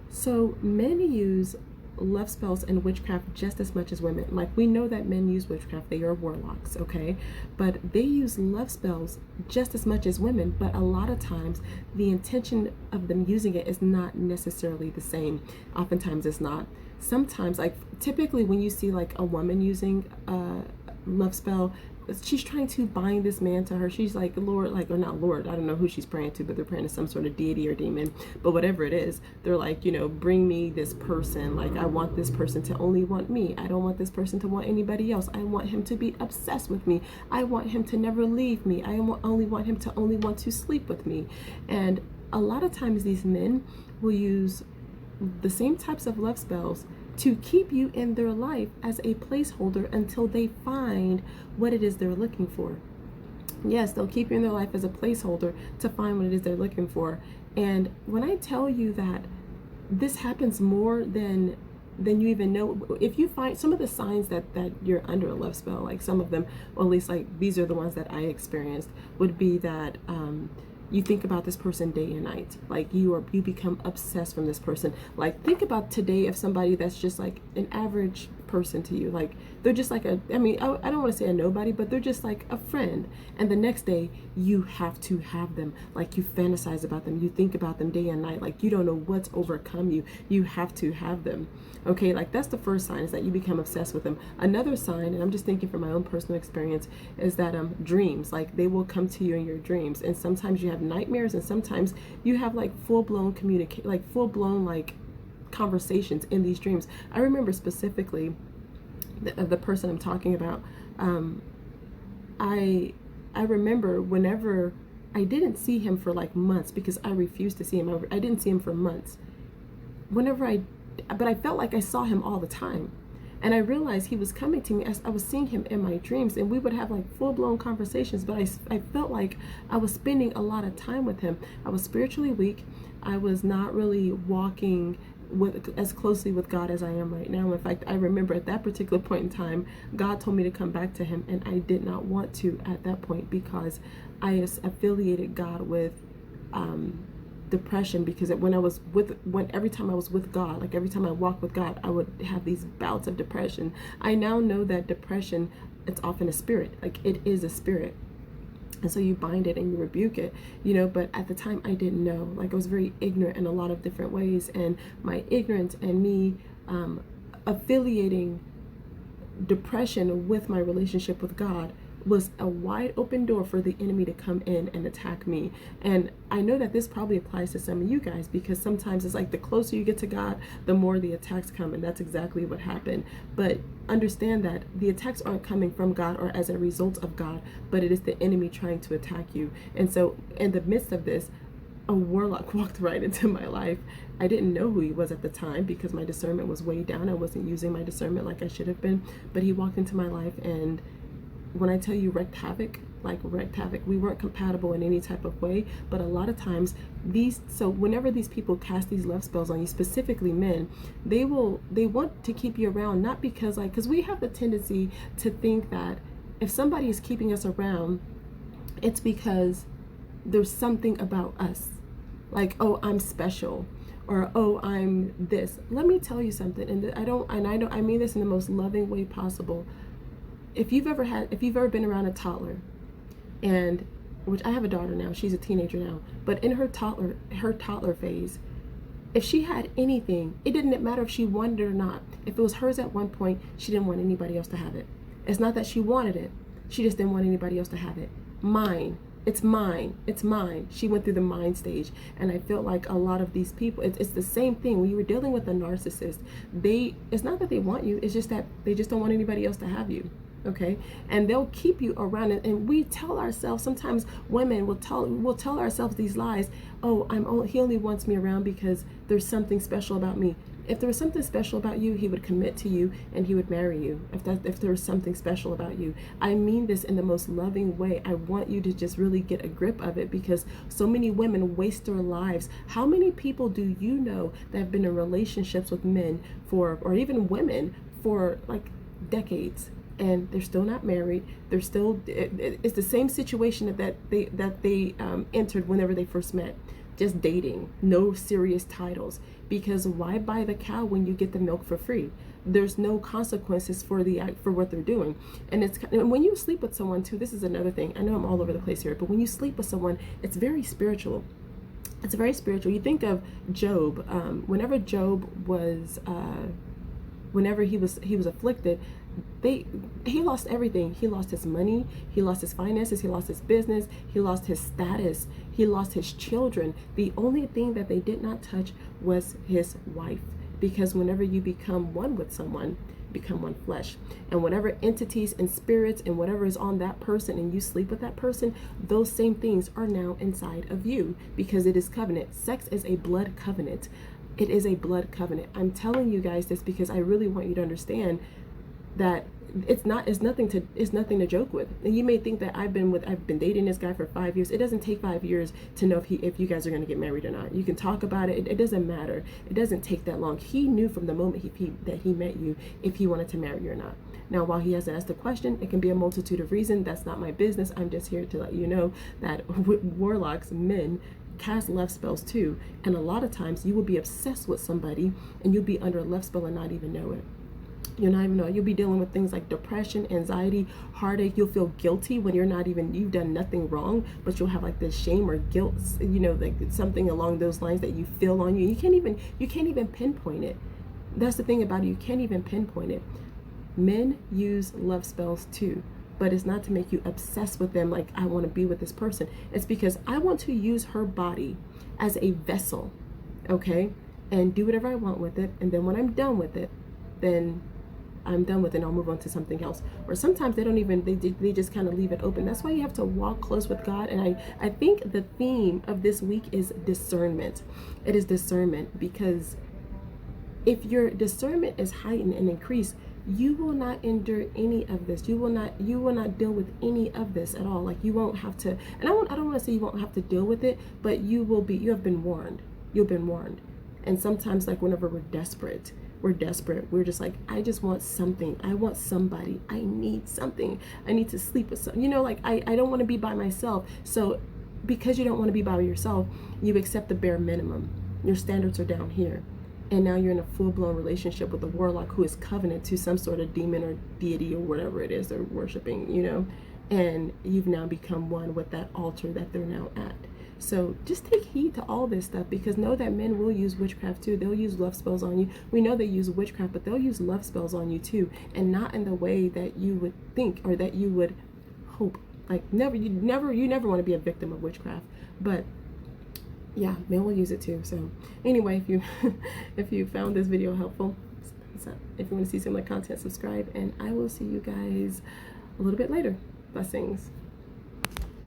So men use love spells and witchcraft just as much as women. Like, we know that men use witchcraft, they are warlocks, okay? But they use love spells just as much as women, but a lot of times the intention of them using it is not necessarily the same. Oftentimes it's not. Sometimes, like, typically when you see like a woman using a love spell, she's trying to bind this man to her. She's like, Lord, like, or not Lord, I don't know who she's praying to, but they're praying to some sort of deity or demon. But whatever it is, they're like, bring me this person. Like, I want this person to only want me. I don't want this person to want anybody else. I want him to be obsessed with me. I want him to never leave me. Only want him to only want to sleep with me. And a lot of times these men will use the same types of love spells to keep you in their life as a placeholder until they find what it is they're looking for. Yes, they'll keep you in their life as a placeholder to find what it is they're looking for. And when I tell you that this happens more than you even know, if you find some of the signs that you're under a love spell, like some of them, or at least like these are the ones that I experienced, would be that you think about this person day and night. Like, you become obsessed from this person. Like, think about today of somebody that's just like an average person to you. Like, they're just like I don't want to say a nobody, but they're just like a friend. And the next day you have to have them. Like, you fantasize about them. You think about them day and night. Like, you don't know what's overcome you. You have to have them. Okay, like, that's the first sign, is that you become obsessed with them. Another sign, and I'm just thinking from my own personal experience, is that dreams, like, they will come to you in your dreams, and sometimes you have nightmares, and sometimes you have like full-blown conversations in these dreams. I remember specifically the person I'm talking about. I remember whenever I didn't see him for like months, because I refused to see him. I didn't see him for months. But I felt like I saw him all the time. And I realized he was coming to me as I was seeing him in my dreams, and we would have like full-blown conversations, but I felt like I was spending a lot of time with him. I was spiritually weak. I was not really walking as closely with God as I am right now. In fact, I remember at that particular point in time, God told me to come back to him, and I did not want to at that point, because I affiliated God with depression, because every time I was with God, like every time I walked with God, I would have these bouts of depression. I now know that depression, it's often a spirit. Like, it is a spirit. And so you bind it and you rebuke it, but at the time I didn't know. Like, I was very ignorant in a lot of different ways, and my ignorance and me affiliating depression with my relationship with God was a wide open door for the enemy to come in and attack me. And I know that this probably applies to some of you guys, because sometimes it's like the closer you get to God, the more the attacks come, and that's exactly what happened. But understand that the attacks aren't coming from God or as a result of God, but it is the enemy trying to attack you. And so in the midst of this, a warlock walked right into my life. I didn't know who he was at the time, because my discernment was way down. I wasn't using my discernment like I should have been. But he walked into my life, and when I tell you wreaked havoc, we weren't compatible in any type of way. But a lot of times whenever these people cast these love spells on you, specifically men, they want to keep you around, not because because we have the tendency to think that if somebody is keeping us around, it's because there's something about us. Like, oh, I'm special, or oh, I'm this. Let me tell you something, and I mean this in the most loving way possible. If you've ever been around a toddler, and which I have a daughter now, she's a teenager now, but in her toddler phase, if she had anything, it didn't matter if she wanted it or not. If it was hers at one point, she didn't want anybody else to have it. It's not that she wanted it, she just didn't want anybody else to have it. Mine. It's mine. It's mine. She went through the mine stage. And I feel like a lot of these people, it's the same thing. When you were dealing with a narcissist, it's not that they want you, it's just that they just don't want anybody else to have you. Okay, and they'll keep you around, and we tell ourselves, sometimes women will tell ourselves these lies. Oh, he only wants me around because there's something special about me. If there was something special about you, he would commit to you and he would marry you. If there was something special about you. I mean this in the most loving way. I want you to just really get a grip of it, because so many women waste their lives. How many people do you know that have been in relationships with men or even women for like decades, and they're still not married? They're still, it's the same situation that they entered whenever they first met. just dating, no serious titles. Because why buy the cow when you get the milk for free? There's no consequences for what they're doing. And when you sleep with someone too, this is another thing. I know I'm all over the place here, but when you sleep with someone, it's very spiritual. It's very spiritual. You think of Job. Whenever Job was, whenever he was afflicted, he lost everything. He lost his money, he lost his finances, he lost his business, he lost his status, he lost his children. The only thing that they did not touch was his wife, because whenever you become one with someone, become one flesh, and whatever entities and spirits and whatever is on that person and you sleep with that person, those same things are now inside of you, because it is covenant. Sex is a blood covenant. It is a blood covenant. I'm telling you guys this because I really want you to understand that it's nothing to joke with. And you may think that I've been dating this guy for 5 years. It doesn't take 5 years to know if you guys are going to get married or not. You can talk about it. It doesn't matter. It doesn't take that long. He knew from the moment that he met you if he wanted to marry you or not. Now, while he hasn't asked the question, it can be a multitude of reasons. That's not my business. I'm just here to let you know that warlocks, men, cast love spells too. And a lot of times you will be obsessed with somebody and you'll be under a love spell and not even know it. You'll not even know. You'll be dealing with things like depression, anxiety, heartache. You'll feel guilty when you've done nothing wrong, but you'll have like this shame or guilt, like something along those lines that you feel on you. You can't even pinpoint it. That's the thing about it. You can't even pinpoint it. Men use love spells too, but it's not to make you obsessed with them. Like, I want to be with this person. It's because I want to use her body as a vessel, okay, and do whatever I want with it. And then when I'm done with it, then I'm done with it and I'll move on to something else. Or sometimes they just kind of leave it open. That's why you have to walk close with God. And I think the theme of this week is discernment. It is discernment, because if your discernment is heightened and increased, you will not endure any of this. You will not deal with any of this at all. Like, you won't have to, and I don't want to say you won't have to deal with it, but you have been warned. You've been warned. And sometimes, like, whenever we're desperate. We're just like, I just want something. I want somebody. I need something. I need to sleep with some, like, I don't want to be by myself. So because you don't want to be by yourself, you accept the bare minimum. Your standards are down here. And now you're in a full-blown relationship with a warlock who is covenant to some sort of demon or deity or whatever it is they're worshiping, and you've now become one with that altar that they're now at. So just take heed to all this stuff, because know that men will use witchcraft too. They'll use love spells on you. We know they use witchcraft, but they'll use love spells on you too, and not in the way that you would think or that you would hope. Like, you never want to be a victim of witchcraft, but yeah, men will use it too. So anyway, if you found this video helpful, if you want to see similar content, subscribe, and I will see you guys a little bit later. Blessings.